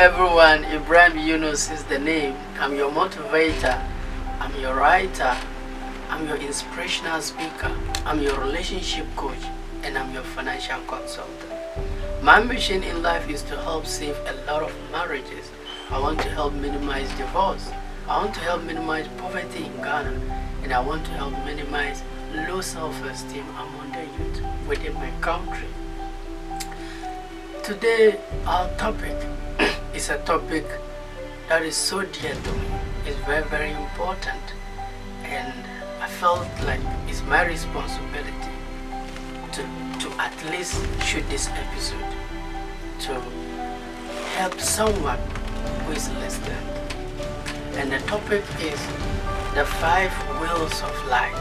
everyone, Ibrahim Yunus is the name. I'm your motivator, I'm your writer, I'm your inspirational speaker, I'm your relationship coach, and I'm your financial consultant. My mission in life is to help save a lot of marriages. I want to help minimize divorce. I want to help minimize poverty in Ghana, and I want to help minimize low self-esteem among the youth within my country. Today, our topic is a topic that is so dear to me. It's very, very important, and I felt like it's my responsibility to at least shoot this episode to help someone who is listening. And the topic is the 5 wheels of life.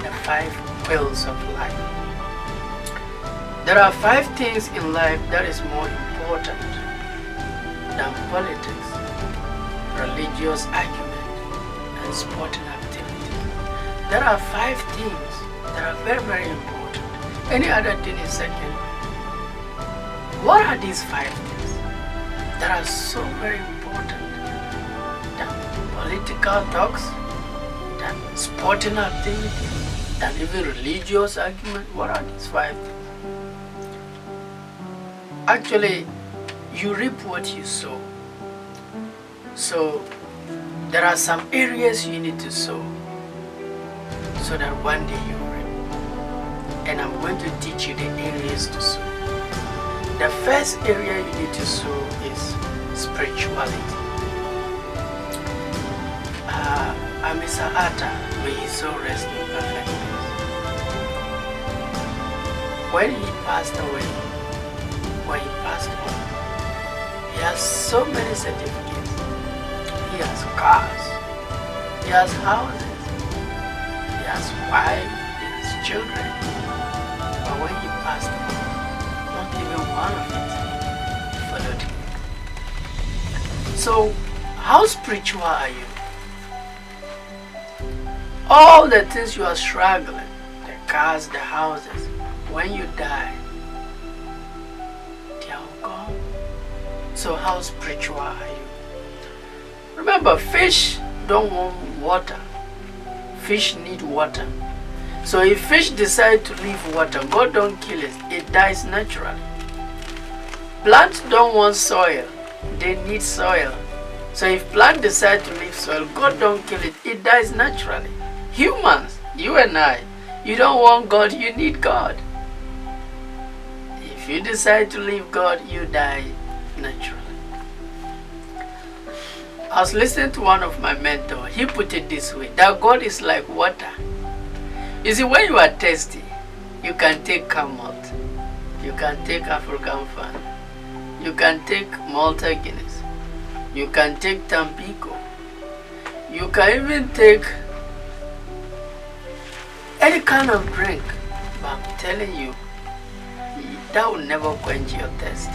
The 5 wheels of life. There are 5 things in life that is more important than politics, religious argument, and sporting activity. There are 5 things that are very, very important. Any other thing is second. What are these 5 things that are so very important than political talks, than sporting activity, than even religious argument? What are these 5 things? Actually, you reap what you sow. So there are some areas you need to sow so that one day you reap. And I'm going to teach you the areas to sow. The first area you need to sow is spirituality. Mr. Atta, may his soul rest in perfect peace. When he passed away, when he passed on, he has so many certificates. He has cars, he has houses, he has wife, he has children. But when he passed on, not even one of it followed him. So, how spiritual are you? All the things you are struggling, the cars, the houses, when you die, they are gone. So how spiritual are you? Remember, fish don't want water. Fish need water. So if fish decide to leave water, God don't kill it. It dies naturally. Plants don't want soil. They need soil. So if plant decide to leave soil, God don't kill it. It dies naturally. Humans, you and I, you don't want God, you need God. If you decide to leave God, you die naturally. I was listening to one of my mentors. He put it this way, that God is like water. You see, when you are thirsty, you can take Camel, you can take African Fan, you can take Malta Guinness, you can take Tampico, you can even take any kind of drink. But I'm telling you, that will never quench your thirst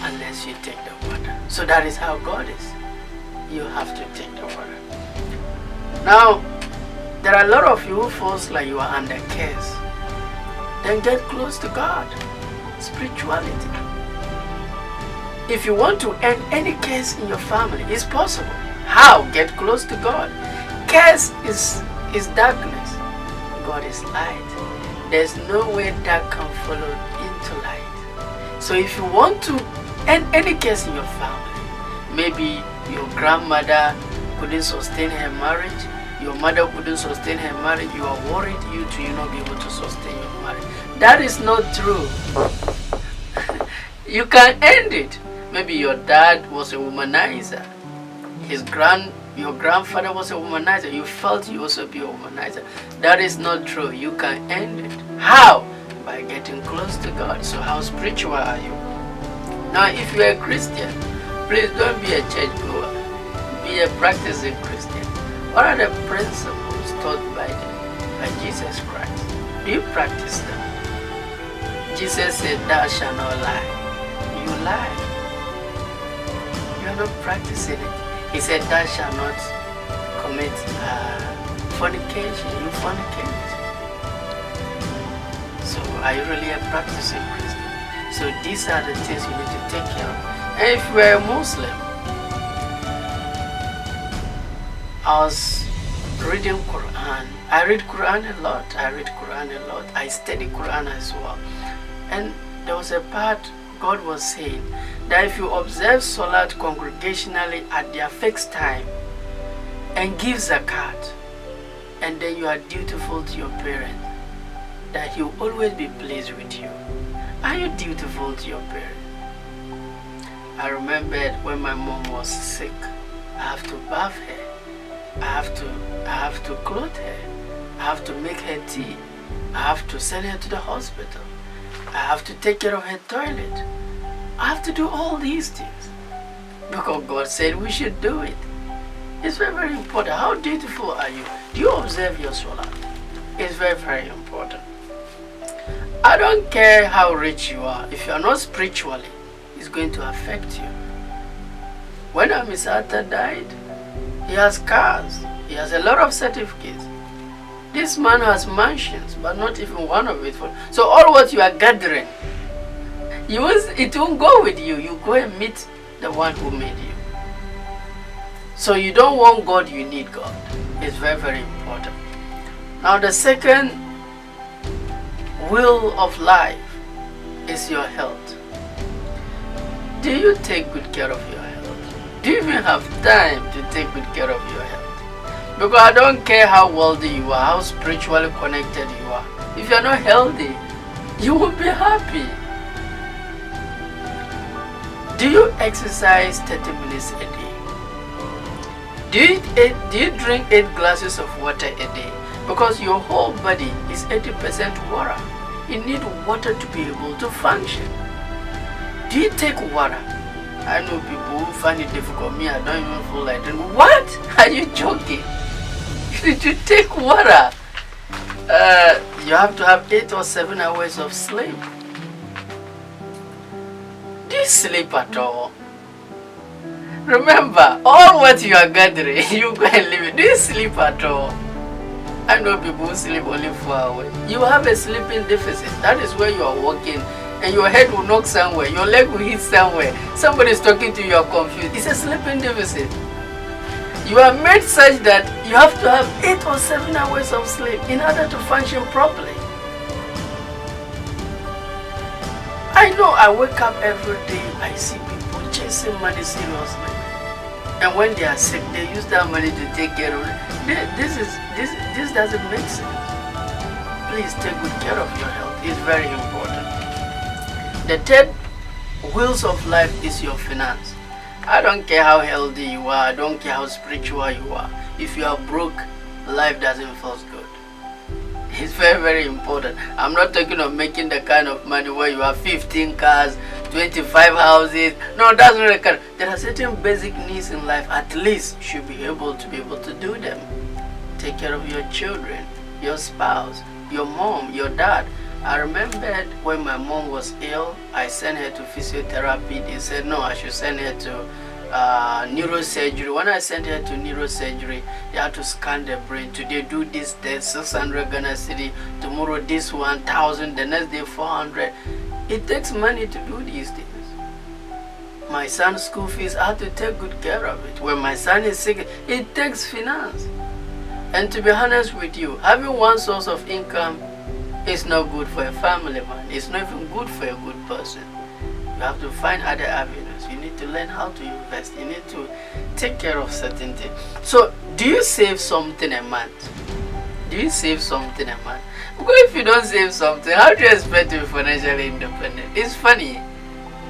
unless you take the water. So that is how God is. You have to take the water. Now, there are a lot of you who feels like you are under curse. Then get close to God. Spirituality. If you want to end any curse in your family, it's possible. How? Get close to God. Curse is darkness. God is light. There's no way dark can follow into light. So if you want to end any case in your family, maybe your grandmother couldn't sustain her marriage, your mother couldn't sustain her marriage, you are worried you too will not be able to sustain your marriage. That is not true. You can end it. Maybe your dad was a womanizer. Your grandfather was a womanizer. You felt you also be a womanizer. That is not true. You can end it. How? By getting close to God. So how spiritual are you? Now, if you are a Christian, please don't be a church goer. Be a practicing Christian. What are the principles taught by Jesus Christ? Do you practice them? Jesus said, "Thou shalt not lie." You lie. You are not practicing it. He said, "Thou shalt not commit fornication." You fornicate. So are you really a practicing Christian? So these are the things you need to take care of. And if you are a Muslim, I was reading Quran. I read Quran a lot. I study Quran as well. And there was a part God was saying that if you observe Salat congregationally at their fixed time and give zakat, and then you are dutiful to your parent, that He will always be pleased with you. Are you dutiful to your parent? I remembered when my mom was sick, I have to bath her. I have to clothe her. I have to make her tea. I have to send her to the hospital. I have to take care of her toilet. I have to do all these things because God said we should do it. It's very, very important. How dutiful are you? Do you observe your salat? It's very, very important. I don't care how rich you are. If you are not spiritually, it's going to affect you. When Amisata died, he has cars. He has a lot of certificates. This man has mansions, but not even one of it. So all what you are gathering, it won't go with you. You go and meet the one who made you. So you don't want God, you need God. It's very, very important. Now the second will of life is your health. Do you take good care of your health? Do you even have time to take good care of your health? Because I don't care how wealthy you are, how spiritually connected you are. If you are not healthy, you won't be happy. Do you exercise 30 minutes a day? Do you drink 8 glasses of water a day? Because your whole body is 80% water. You need water to be able to function. Do you take water? I know people who find it difficult. Me, I don't even feel like drinking. What? Are you joking? You take water. You have to have 8 or 7 hours of sleep. Do you sleep at all? Remember, all what you are gathering, you go and leave it. Do you sleep at all? I know people who sleep only 4 hours. You have a sleeping deficit. That is where you are walking and your head will knock somewhere, your leg will hit somewhere. Somebody is talking to you, you are confused. It's a sleeping deficit. You are made such that you have to have 8 or 7 hours of sleep in order to function properly. I know I wake up every day, I see people chasing money seriously. And when they are sick, they use that money to take care of it. This doesn't make sense. Please take good care of your health. It's very important. The third wheels of life is your finance. I don't care how healthy you are. I don't care how spiritual you are. If you are broke, life doesn't feel good. It's very, very important. I'm not talking of making the kind of money where you have 15 cars, 25 houses. No, that's not the kind. There are certain basic needs in life. At least you should be able to do them. Take care of your children, your spouse, your mom, your dad. I remembered when my mom was ill, I sent her to physiotherapy. They said no, I should send her to neurosurgery. When I sent her to neurosurgery, they had to scan the brain. Today do this test, 600 Ghana city. Tomorrow this 1,000. The next day 400. It takes money to do these things. My son's school fees, I have to take good care of it. When my son is sick, it takes finance. And to be honest with you, having one source of income is not good for a family man. It's not even good for a good person. You have to find other avenues. You need to learn how to invest. You need to take care of certain things. So, do you save something a month? Do you save something a month? Because if you don't save something, how do you expect to be financially independent? It's funny.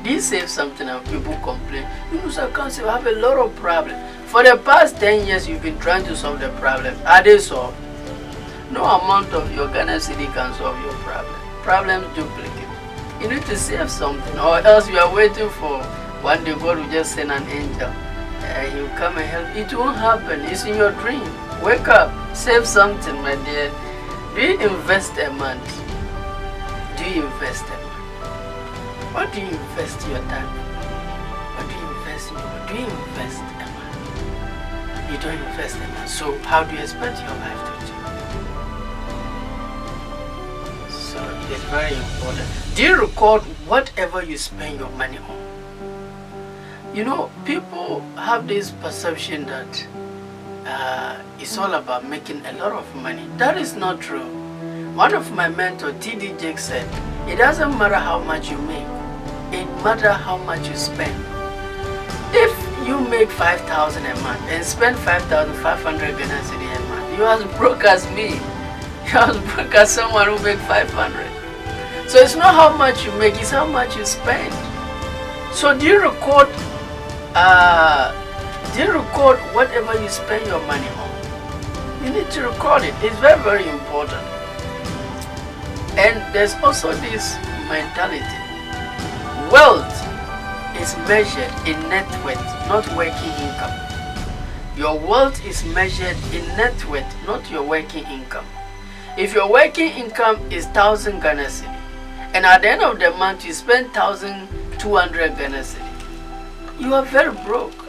Do you save something and people complain? You know, I can't save. I have a lot of problems. For the past 10 years, you've been trying to solve the problems. Are they solved? No amount of your Ghana city can solve your problem. Problems duplicate. You need to save something, or else you are waiting for one day God will just send an angel and he'll come and help. It won't happen. It's in your dream. Wake up. Save something, my dear. Do you invest a month? Do you invest a month? What do you invest your time? What do you invest in your? Do you invest a month? You don't invest a month. So how do you expect your life to change? So It's very important. Do you record whatever you spend your money on? You know, people have this perception that it's all about making a lot of money. That is not true. One of my mentors, T.D. Jake, said, it doesn't matter how much you make. It matters how much you spend. If you make 5,000 a month and spend 5,500 Ghana cedi a month, you are as broke as me. You are as broke as someone who makes 500. So it's not how much you make, it's how much you spend. So do you record whatever you spend your money on? You need to record it. It's very, very important. And there's also this mentality. Wealth is measured in net worth, not working income. Your wealth is measured in net worth, not your working income. If your working income is 1,000 Ghana cedi, and at the end of the month you spend 1,200 Ghana cedi, you are very broke.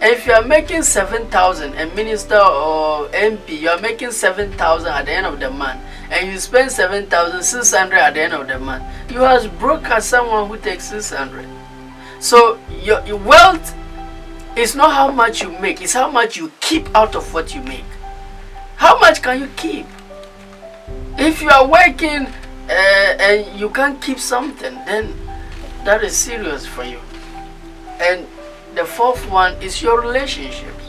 And if you are making 7,000, a minister or MP, you are making 7,000 at the end of the month, and you spend 7,600 at the end of the month, you are as broke as someone who takes 600. So your wealth is not how much you make, it's how much you keep out of what you make. How much can you keep? If you are working and you can't keep something, then that is serious for you. And the fourth one is your relationships.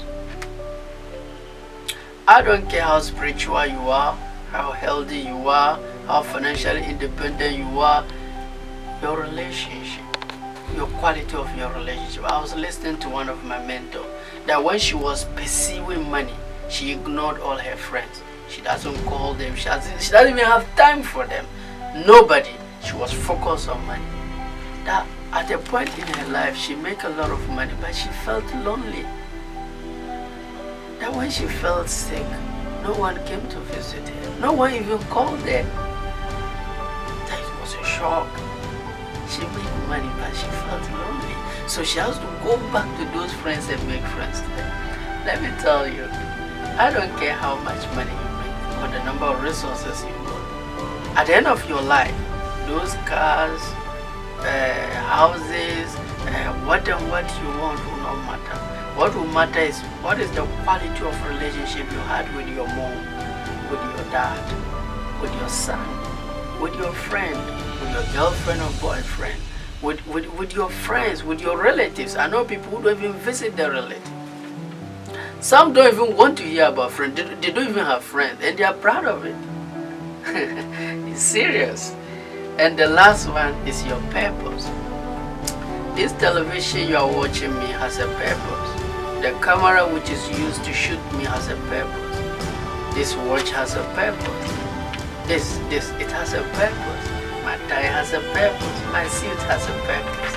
I don't care how spiritual you are, how healthy you are, how financially independent you are, your relationship, your quality of your relationship. I was listening to one of my mentors that when she was pursuing money, she ignored all her friends. She doesn't call them, she doesn't even have time for them. Nobody. She was focused on money. That at a point in her life, she made a lot of money, but she felt lonely. That when she felt sick, no one came to visit her. No one even called her. That was a shock. She made money, but she felt lonely. So she has to go back to those friends and make friends there. Let me tell you, I don't care how much money you make or the number of resources you got. At the end of your life, those cars, houses, what and what you want will not matter. What will matter is what is the quality of relationship you had with your mom, with your dad, with your son, with your friend, with your girlfriend or boyfriend, with your friends, with your relatives. I know people who don't even visit their relatives. Some don't even want to hear about friends. They don't even have friends, and they are proud of it. It's serious. And the last one is your purpose. This television you are watching me has a purpose. The camera which is used to shoot me has a purpose. This watch has a purpose. It has a purpose. My tie has a purpose. My suit has a purpose.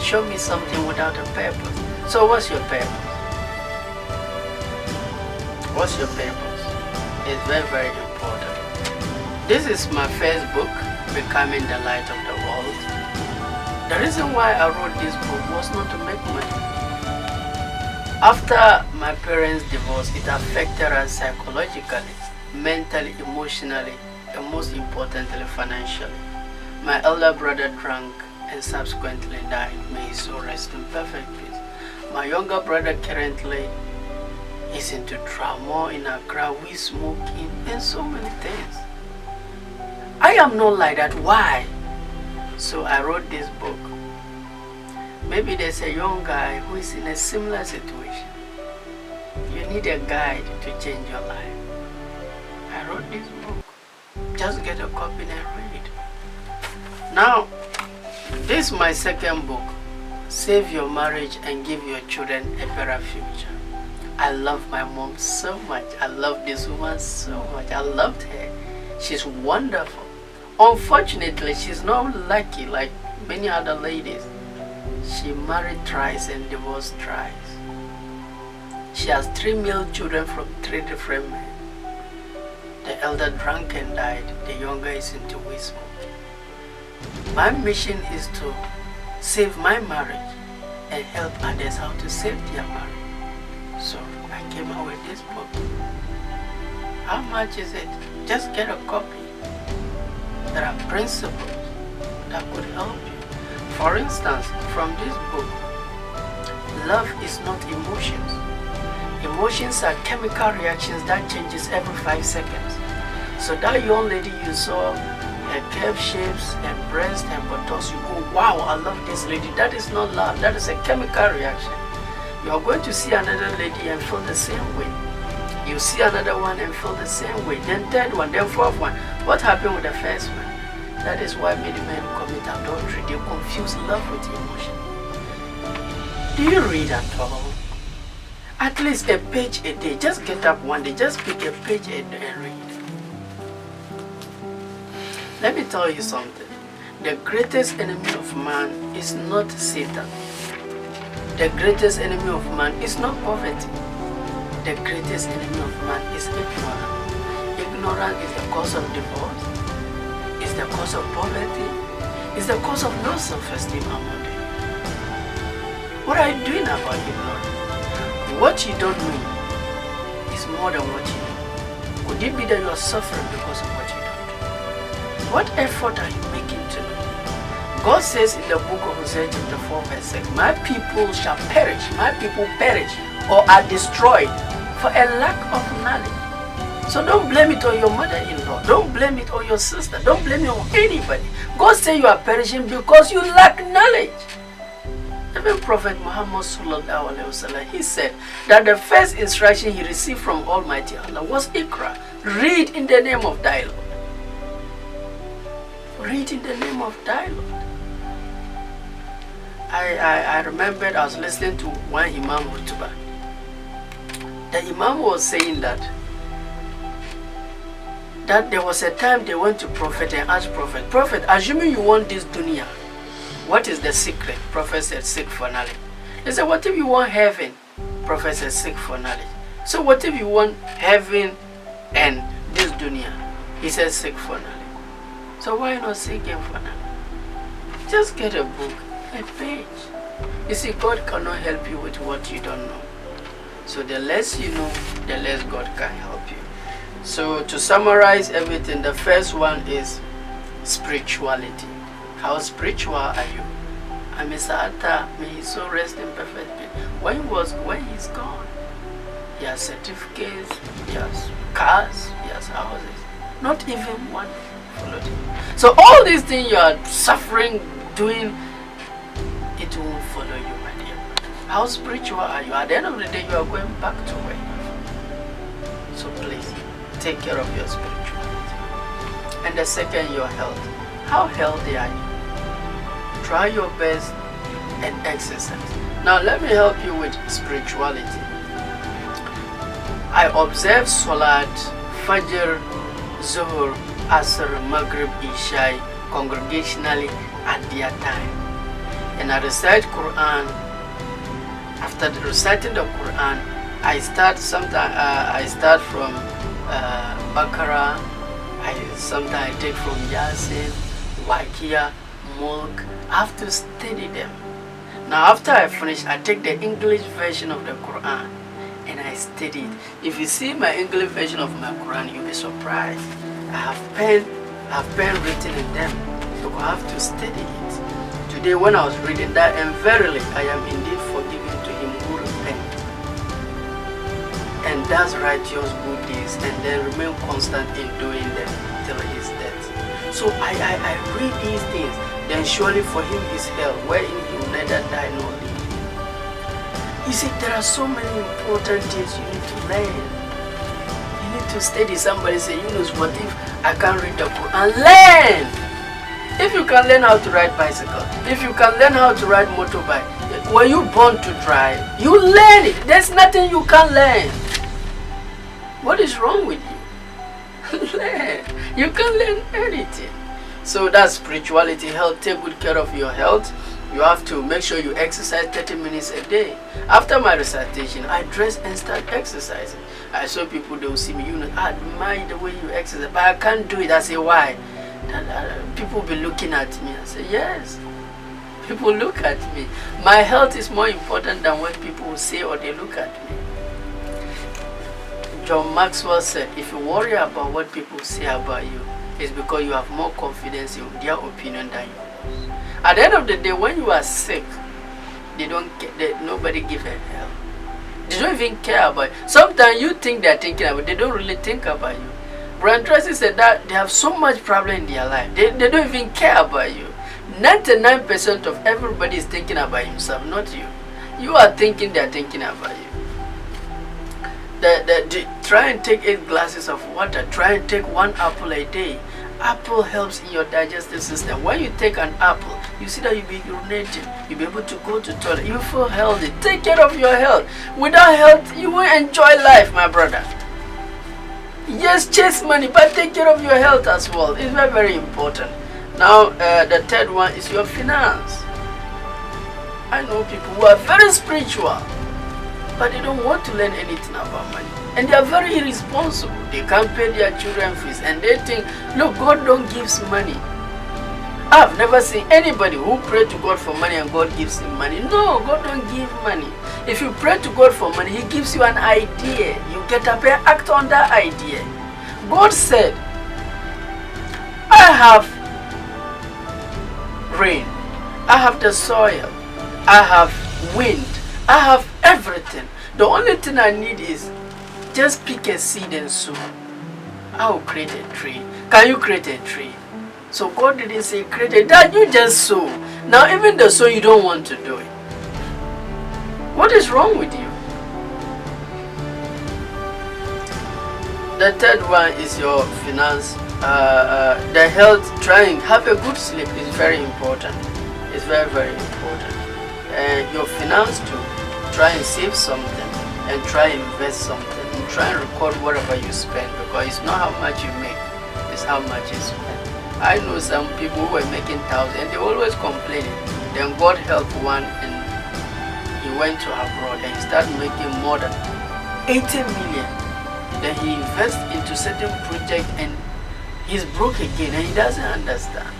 Show me something without a purpose. So what's your purpose? What's your purpose? It's very, very important. This is my first book, Becoming the Light of the World. The reason why I wrote this book was not to make money. After my parents' divorce, it affected us psychologically, mentally, emotionally, and most importantly, financially. My elder brother drank and subsequently died. May his soul rest in perfect peace. My younger brother currently is into drama in Accra, weed smoking, and so many things. I am not like that. Why? So I wrote this book. Maybe there's a young guy who is in a similar situation. You need a guide to change your life. I wrote this book. Just get a copy and read. Now, this is my second book. Save your marriage and give your children a better future. I love my mom so much. I love this woman so much. I loved her. She's wonderful. Unfortunately, she's not lucky like many other ladies. She married thrice and divorced thrice. She has 3 male children from 3 different men. The elder drank and died. The younger is into weed smoking. My mission is to save my marriage and help others how to save their marriage. So I came out with this book. How much is it? Just get a copy. there are principles that could help you. For instance, from this book, love is not emotions. Emotions are chemical reactions that changes every 5 seconds. So that young lady you saw, her curve shapes, her breast, her buttocks, you go, wow, I love this lady. That is not love. That is a chemical reaction. You are going to see another lady and feel the same way. You see another one and feel the same way. Then third one, then fourth one. What happened with the first one? That is why many men commit adultery. They confuse love with emotion. Do you read at all? At least a page a day. Just get up one day. Just pick a page a day and read. Let me tell you something. The greatest enemy of man is not Satan. The greatest enemy of man is not poverty. The greatest enemy of man is ignorance. Ignorance is the cause of divorce, is the cause of poverty, is the cause of low self-esteem among them. What are you doing about ignorance? What you don't know is more than what you know. Could it be that you are suffering because of what you don't know? What effort are you making to know? God says in the book of Hosea chapter 4 verse 6, my people shall perish, my people perish or are destroyed for a lack of knowledge. So don't blame it on your mother-in-law. Don't blame it on your sister. Don't blame it on anybody. God says you are perishing because you lack knowledge. Even Prophet Muhammad sallallahu alaihi wasallam, he said that the first instruction he received from Almighty Allah was Iqra. Read in the name of thy Lord. Read in the name of thy Lord. I remembered I was listening to one Imam Hutuba. The Imam was saying that there was a time they went to Prophet and asked Prophet, assuming you want this dunya, what is the secret? Prophet said, seek for knowledge. He said, what if you want heaven? Prophet said, seek for knowledge. So what if you want heaven and this dunya? He said, seek for knowledge. So why not seeking for knowledge? Just get a book, a page. You see, God cannot help you with what you don't know. So the less you know, the less God can help you. So to summarize everything, the first one is spirituality. How spiritual are you? And Mr. Atta, may he so rest in perfect peace. When he's gone, he has certificates, he has cars, he has houses. Not even one followed him. So all these things you are suffering, doing, it won't follow you, my dear. How spiritual are you? At the end of the day, you are going back to where you are. So please, take care of your spirituality. And the second, your health. How healthy are you? Try your best and exercise. Now let me help you with spirituality. I observe Salat, Fajr, Zuhur, Asr, Maghrib, Isha congregationally at their time. And I recite Quran. After reciting the Quran, I start from Baqarah. Sometimes I take from Yasin, Waqiah, Mulk. I have to study them. Now after I finish, I take the English version of the Quran and I study it. If you see my English version of my Quran, you'll be surprised. I have pen written in them, so I have to study it. Today when I was reading that, and verily I am indeed forgiven to him who repents and does righteous good deeds, and then remain constant in doing them till his death. So I read these things. Then surely for him is hell, wherein he will neither die nor live. You see, there are so many important things you need to learn. You need to study. Somebody say, Yunus, what if I can't read the Quran? Learn! If you can learn how to ride bicycle, if you can learn how to ride motorbike, were you born to drive? You learn it. There's nothing you can't learn. What is wrong with you? Learn. You can learn anything. So that's spirituality, health. Take good care of your health. You have to make sure you exercise 30 minutes a day. After my recitation, I dress and start exercising. I saw people, they will see me, I admire the way you exercise, but I can't do it. I say, why? People will be looking at me. I say, yes. People look at me. My health is more important than what people will say or they look at me. John Maxwell said, if you worry about what people say about you, It's because you have more confidence in their opinion than yours. At the end of the day, when you are sick, nobody give a hell. They don't even care about you. Sometimes you think they're thinking about it, they don't really think about you. Brian Tracy said that they have so much problem in their life. They don't even care about you. 99% of everybody is thinking about himself, not you. You are thinking they're thinking about you. Try and take 8 glasses of water. Try and take 1 apple a day. Apple helps in your digestive system. When you take an apple, you see that you'll be urinating. You'll be able to go to the toilet. You feel healthy. Take care of your health. Without health, you won't enjoy life, my brother. Yes, chase money, but take care of your health as well. It's very, very important. Now, the third one is your finance. I know people who are very spiritual, but they don't want to learn anything about money. And they are very irresponsible. They can't pay their children fees and they think, look, God don't give money. I've never seen anybody who pray to God for money and God gives him money. No, God don't give money. If you pray to God for money, he gives you an idea. You get up and act on that idea. God said, I have rain, I have the soil, I have wind, I have everything. The only thing I need is just pick a seed and sow. I will create a tree. Can you create a tree? So God didn't say create it, that you just sow. Now even the sow you don't want to do it. What is wrong with you? The third one is your finance. The health. Try and have a good sleep is very important. It's very, very important. Your finance too. Try and save something and try and invest something. And try and record whatever you spend, because it's not how much you make, it's how much you spend. I know some people who were making thousands and they always complaining. Then God helped one and he went to abroad and he started making more than 80 million. Then he invests into certain project and he's broke again and he doesn't understand.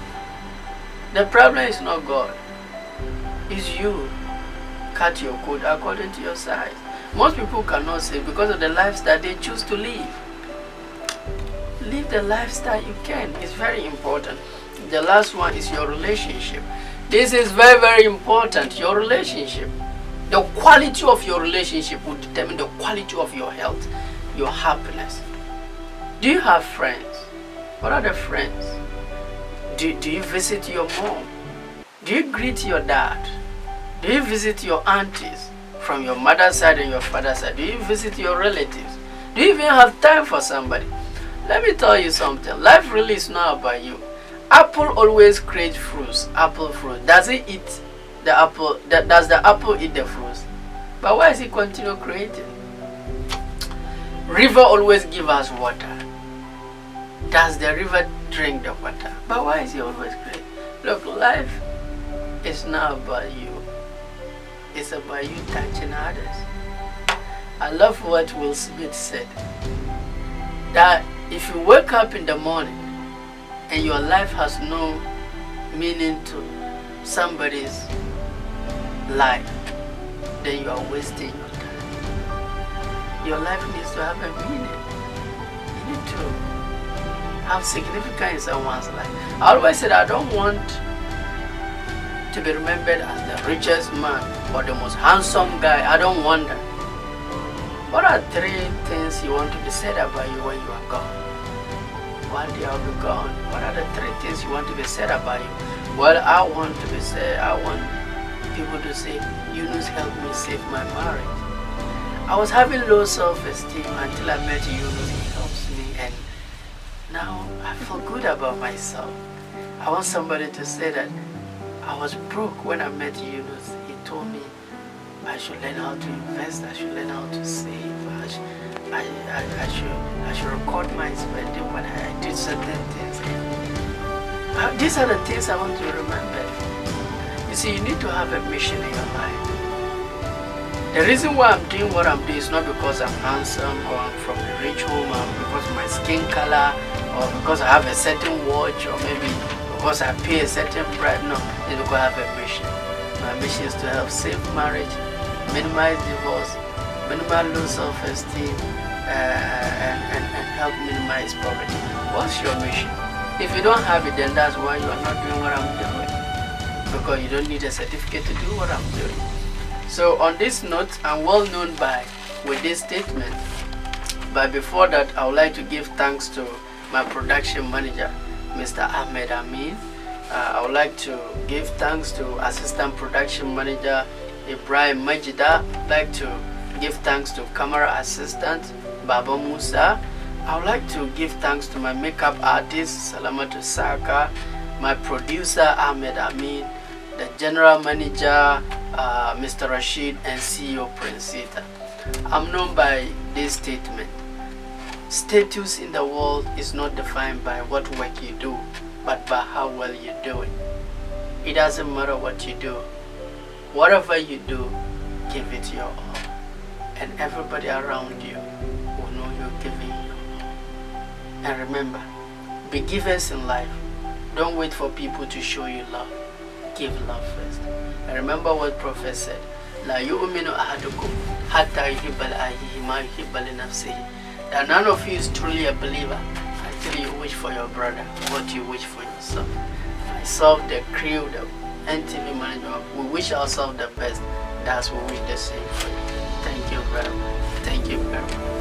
The problem is not God, it's you. Cut your coat according to your size. Most people cannot save because of the lifestyle they choose to live. Live the lifestyle you can. It's very important. The last one is your relationship. This is very, very important. Your relationship. The quality of your relationship will determine the quality of your health, your happiness. Do you have friends? What are the friends? Do you visit your mom? Do you greet your dad? Do you visit your aunties from your mother's side and your father's side? Do you visit your relatives? Do you even have time for somebody? Let me tell you something. Life really is not about you. Apple always creates fruits. Apple fruit. Does it eat the apple? Does the apple eat the fruits? But why does it continue creating? River always give us water. Does the river drink the water? But why is it always creating? Look, life is not about you. It's about you touching others. I love what Will Smith said. That if you wake up in the morning and your life has no meaning to somebody's life, then you are wasting your time. Your life needs to have a meaning. You need to have significance in someone's life. I always said I don't want to be remembered as the richest man or the most handsome guy. I don't want that. What are 3 things you want to be said about you when you are gone? One day I'll be gone. What are the 3 things you want to be said about you? Well, I want to be said, I want people to say, Yunus helped me save my marriage. I was having low self-esteem until I met Yunus. He helps me and now I feel good about myself. I want somebody to say that I was broke when I met Yunus. He told me I should learn how to invest, I should learn how to save, I should record my spending when I did certain things. These are the things I want to remember. You see, you need to have a mission in your life. The reason why I'm doing what I'm doing is not because I'm handsome or I'm from a rich home or because of my skin color or because I have a certain watch or maybe because I pay a certain price. No, it's because I have a mission. My mission is to help save marriage, minimize divorce, minimize low self-esteem, and help minimize poverty. What's your mission? If you don't have it, then that's why you are not doing what I'm doing, because you don't need a certificate to do what I'm doing. So on this note, I'm well known with this statement. But before that, I would like to give thanks to my production manager, Mr. Ahmed Amin. I would like to give thanks to assistant production manager Ibrahim Majida. I'd like to give thanks to camera assistant Baba Musa. I would like to give thanks to my makeup artist Salamatu Saka, my producer Ahmed Amin, the general manager Mr. Rashid, and CEO Princita. I'm known by this statement: status in the world is not defined by what work you do, but by how well you do it. It doesn't matter what you do. Whatever you do, give it your all. And everybody around you will know you're giving your all. And remember, be givers in life. Don't wait for people to show you love. Give love first. And remember what Prophet said: La yu'minu ahadukum hatta yuhibba li akhihi ma yuhibba li nafsihi. That none of you is truly a believer until you wish for your brother what you wish for yourself. Myself, the crew, the NTV management, we wish ourselves the best. That's what we wish the same for you. Thank you very much. Thank you very much.